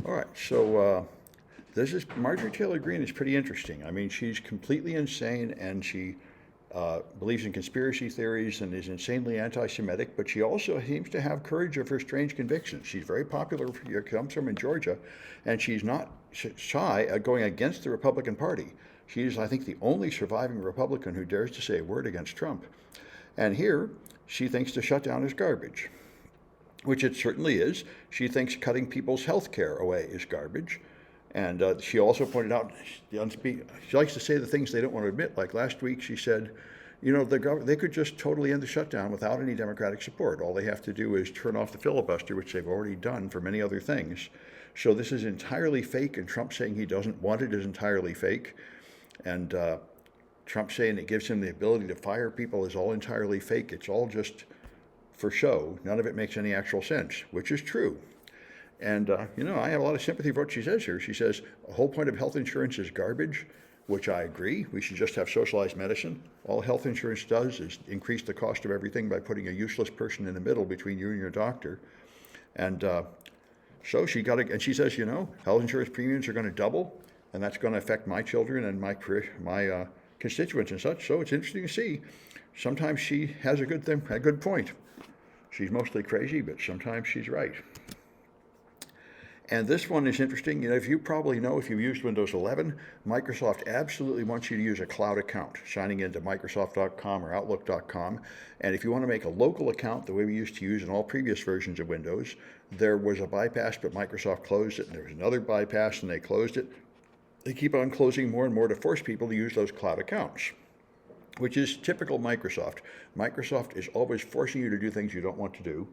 All right, so this is Marjorie Taylor Greene is pretty interesting. I mean, she's completely insane, and she believes in conspiracy theories and is insanely anti-Semitic. But she also seems to have courage of her strange convictions. She's very popular. Comes from in Georgia, and she's not shy at going against the Republican Party. She's, I think, the only surviving Republican who dares to say a word against Trump. And here, she thinks the shutdown is garbage, which it certainly is. She thinks cutting people's health care away is garbage. And she also pointed out, she likes to say the things they don't want to admit. Like last week, she said, you know, they could just totally end the shutdown without any Democratic support. All they have to do is turn off the filibuster, which they've already done for many other things. So this is entirely fake, and Trump saying he doesn't want it is entirely fake. And Trump saying it gives him the ability to fire people is all entirely fake. It's all just for show. None of it makes any actual sense, which is true. And, you know, I have a lot of sympathy for what she says here. She says the whole point of health insurance is garbage, which I agree. We should just have socialized medicine. All health insurance does is increase the cost of everything by putting a useless person in the middle between you and your doctor. And so and she says, you know, health insurance premiums are going to double, and that's going to affect my children and my constituents and such. So it's interesting to see. Sometimes she has a good point. She's mostly crazy, but sometimes she's right. And this one is interesting. You know, if you probably know, if you've used Windows 11, Microsoft absolutely wants you to use a cloud account, signing into Microsoft.com or Outlook.com. And if you want to make a local account, the way we used to use in all previous versions of Windows, there was a bypass, but Microsoft closed it. And there was another bypass, and they closed it. They keep on closing more and more to force people to use those cloud accounts, which is typical Microsoft. Microsoft is always forcing you to do things you don't want to do.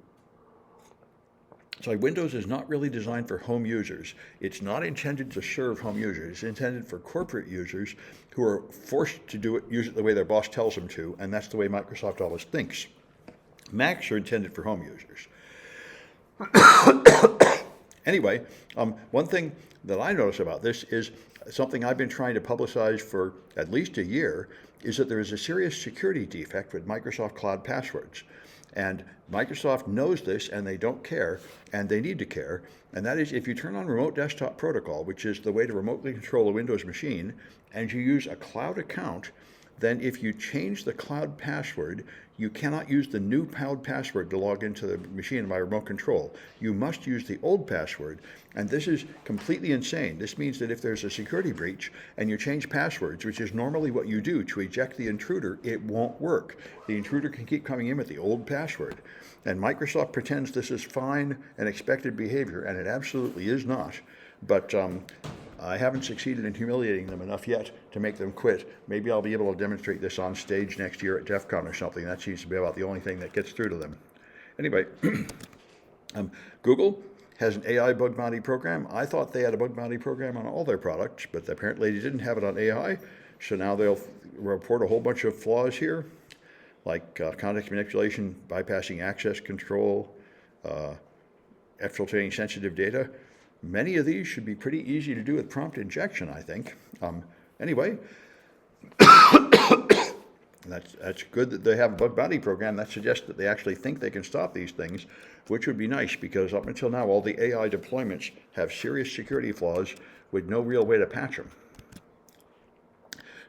So Windows is not really designed for home users. It's not intended to serve home users. It's intended for corporate users who are forced to use it the way their boss tells them to, and that's the way Microsoft always thinks. Macs are intended for home users. Anyway, one thing that I notice about this is something I've been trying to publicize for at least a year, is that there is a serious security defect with Microsoft Cloud Passwords. And Microsoft knows this, and they don't care, and they need to care. And that is, if you turn on Remote Desktop Protocol, which is the way to remotely control a Windows machine, and you use a cloud account, then if you change the cloud password, you cannot use the new cloud password to log into the machine by remote control. You must use the old password, and this is completely insane. This means that if there's a security breach and you change passwords, which is normally what you do to eject the intruder, it won't work. The intruder can keep coming in with the old password. And Microsoft pretends this is fine and expected behavior, and it absolutely is not. But I haven't succeeded in humiliating them enough yet to make them quit. Maybe I'll be able to demonstrate this on stage next year at DEF CON or something. That seems to be about the only thing that gets through to them. Anyway, Google has an AI bug bounty program. I thought they had a bug bounty program on all their products, but apparently they didn't have it on AI. So now they'll report a whole bunch of flaws here, like context manipulation, bypassing access control, exfiltrating sensitive data. Many of these should be pretty easy to do with prompt injection, I think. Anyway, that's good that they have a bug bounty program. That suggests that they actually think they can stop these things, which would be nice, because up until now, all the AI deployments have serious security flaws with no real way to patch them.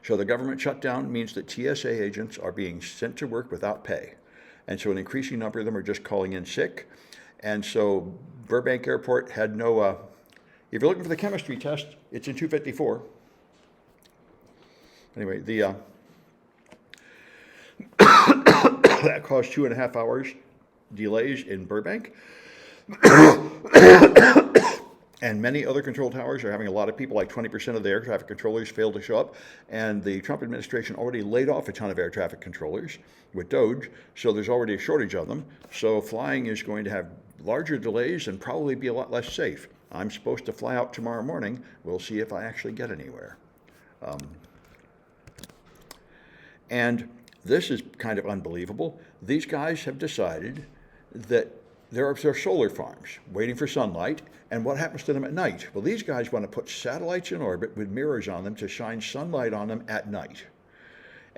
So the government shutdown means that TSA agents are being sent to work without pay. And so an increasing number of them are just calling in sick. And so Burbank Airport had no, if you're looking for the chemistry test, it's in 254. Anyway, that caused 2.5 hours delays in Burbank. And many other control towers are having a lot of people, like 20% of the air traffic controllers failed to show up. And the Trump administration already laid off a ton of air traffic controllers with DOGE, so there's already a shortage of them. So flying is going to have larger delays and probably be a lot less safe. I'm supposed to fly out tomorrow morning. We'll see if I actually get anywhere. And this is kind of unbelievable. These guys have decided that there are solar farms waiting for sunlight, and what happens to them at night? Well, these guys want to put satellites in orbit with mirrors on them to shine sunlight on them at night.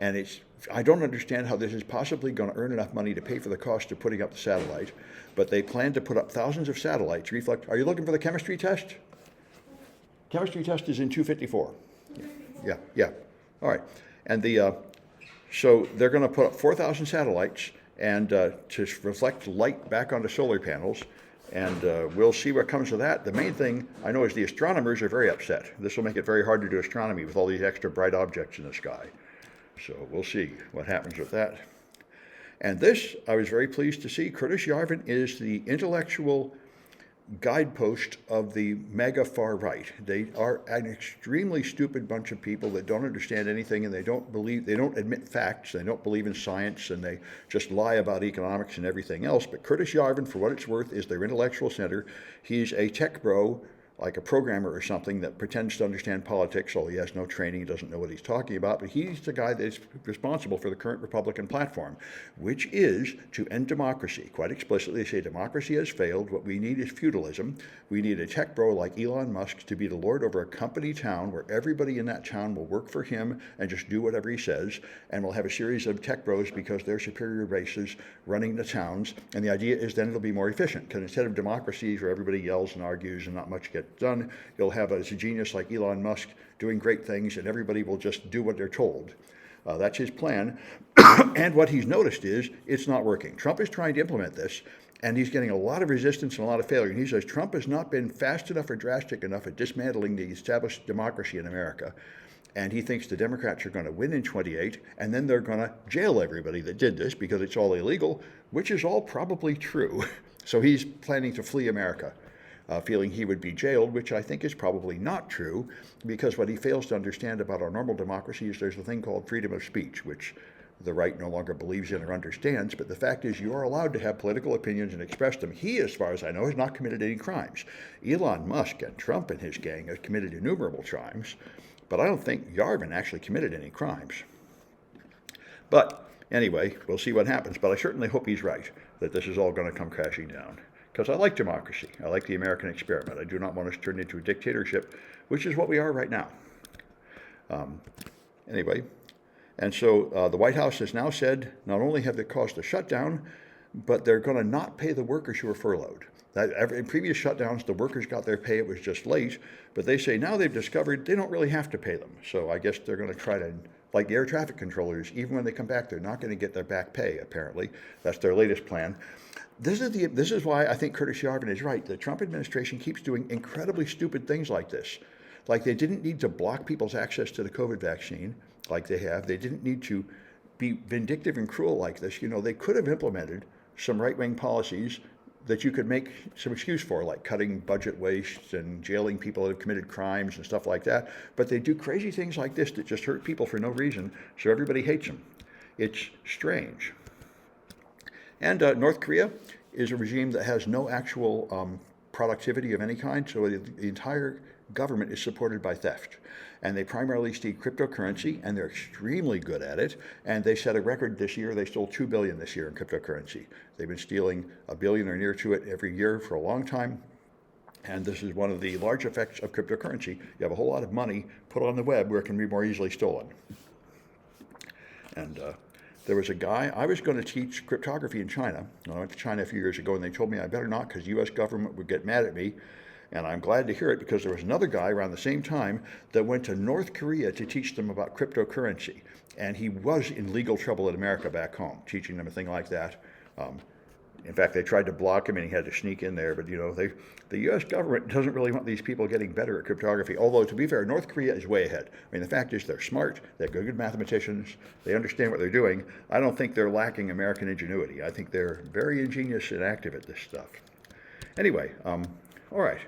And I don't understand how this is possibly going to earn enough money to pay for the cost of putting up the satellite, but they plan to put up thousands of satellites. Are you looking for the chemistry test? Chemistry test is in 254. Yeah. All right. And so they're going to put up 4,000 satellites and to reflect light back onto solar panels. And we'll see what comes of that. The main thing I know is the astronomers are very upset. This will make it very hard to do astronomy with all these extra bright objects in the sky. So we'll see what happens with that. And this, I was very pleased to see. Curtis Yarvin is the intellectual guidepost of the mega far right. They are an extremely stupid bunch of people that don't understand anything, and they don't admit facts, they don't believe in science, and they just lie about economics and everything else. But Curtis Yarvin, for what it's worth, is their intellectual center. He's a tech bro, like a programmer or something, that pretends to understand politics, although he has no training, he doesn't know what he's talking about, but he's the guy that's responsible for the current Republican platform, which is to end democracy. Quite explicitly, they say democracy has failed. What we need is feudalism. We need a tech bro like Elon Musk to be the lord over a company town where everybody in that town will work for him and just do whatever he says, and we'll have a series of tech bros because they're superior races running the towns, and the idea is then it'll be more efficient, because instead of democracies where everybody yells and argues and not much gets done, you'll have a genius like Elon Musk doing great things, and everybody will just do what they're told. That's his plan. And what he's noticed is it's not working. Trump is trying to implement this, and he's getting a lot of resistance and a lot of failure. And he says Trump has not been fast enough or drastic enough at dismantling the established democracy in America. And he thinks the Democrats are going to win in 28, and then they're going to jail everybody that did this because it's all illegal, which is all probably true. So he's planning to flee America, feeling he would be jailed, which I think is probably not true, because what he fails to understand about our normal democracy is there's a thing called freedom of speech, which the right no longer believes in or understands. But the fact is, you are allowed to have political opinions and express them. He, as far as I know, has not committed any crimes. Elon Musk and Trump and his gang have committed innumerable crimes, but I don't think Yarvin actually committed any crimes. But anyway, we'll see what happens. But I certainly hope he's right, that this is all going to come crashing down. Because I like democracy. I like the American experiment. I do not want us to turn into a dictatorship, which is what we are right now. Anyway, and so the White House has now said not only have they caused a shutdown, but they're going to not pay the workers who are furloughed. In previous shutdowns, the workers got their pay. It was just late. But they say now they've discovered they don't really have to pay them. So I guess they're going to try to, like the air traffic controllers, even when they come back, they're not going to get their back pay, apparently. That's their latest plan. This is why I think Curtis Yarvin is right. The Trump administration keeps doing incredibly stupid things like this. Like they didn't need to block people's access to the COVID vaccine like they have. They didn't need to be vindictive and cruel like this. You know, they could have implemented some right-wing policies that you could make some excuse for, like cutting budget waste and jailing people that have committed crimes and stuff like that. But they do crazy things like this that just hurt people for no reason, so everybody hates them. It's strange. And North Korea is a regime that has no actual productivity of any kind, so the entire government is supported by theft. And they primarily steal cryptocurrency, and they're extremely good at it. And they set a record this year. They stole $2 billion this year in cryptocurrency. They've been stealing $1 billion or near to it every year for a long time. And this is one of the large effects of cryptocurrency. You have a whole lot of money put on the web where it can be more easily stolen. And there was a guy, I was going to teach cryptography in China. I went to China a few years ago, and they told me I better not because the U.S. government would get mad at me. And I'm glad to hear it, because there was another guy around the same time that went to North Korea to teach them about cryptocurrency. And he was in legal trouble in America back home, teaching them a thing like that. In fact, they tried to block him, and he had to sneak in there. But, you know, the U.S. government doesn't really want these people getting better at cryptography. Although, to be fair, North Korea is way ahead. I mean, the fact is they're smart. They're good mathematicians. They understand what they're doing. I don't think they're lacking American ingenuity. I think they're very ingenious and active at this stuff. Anyway, all right.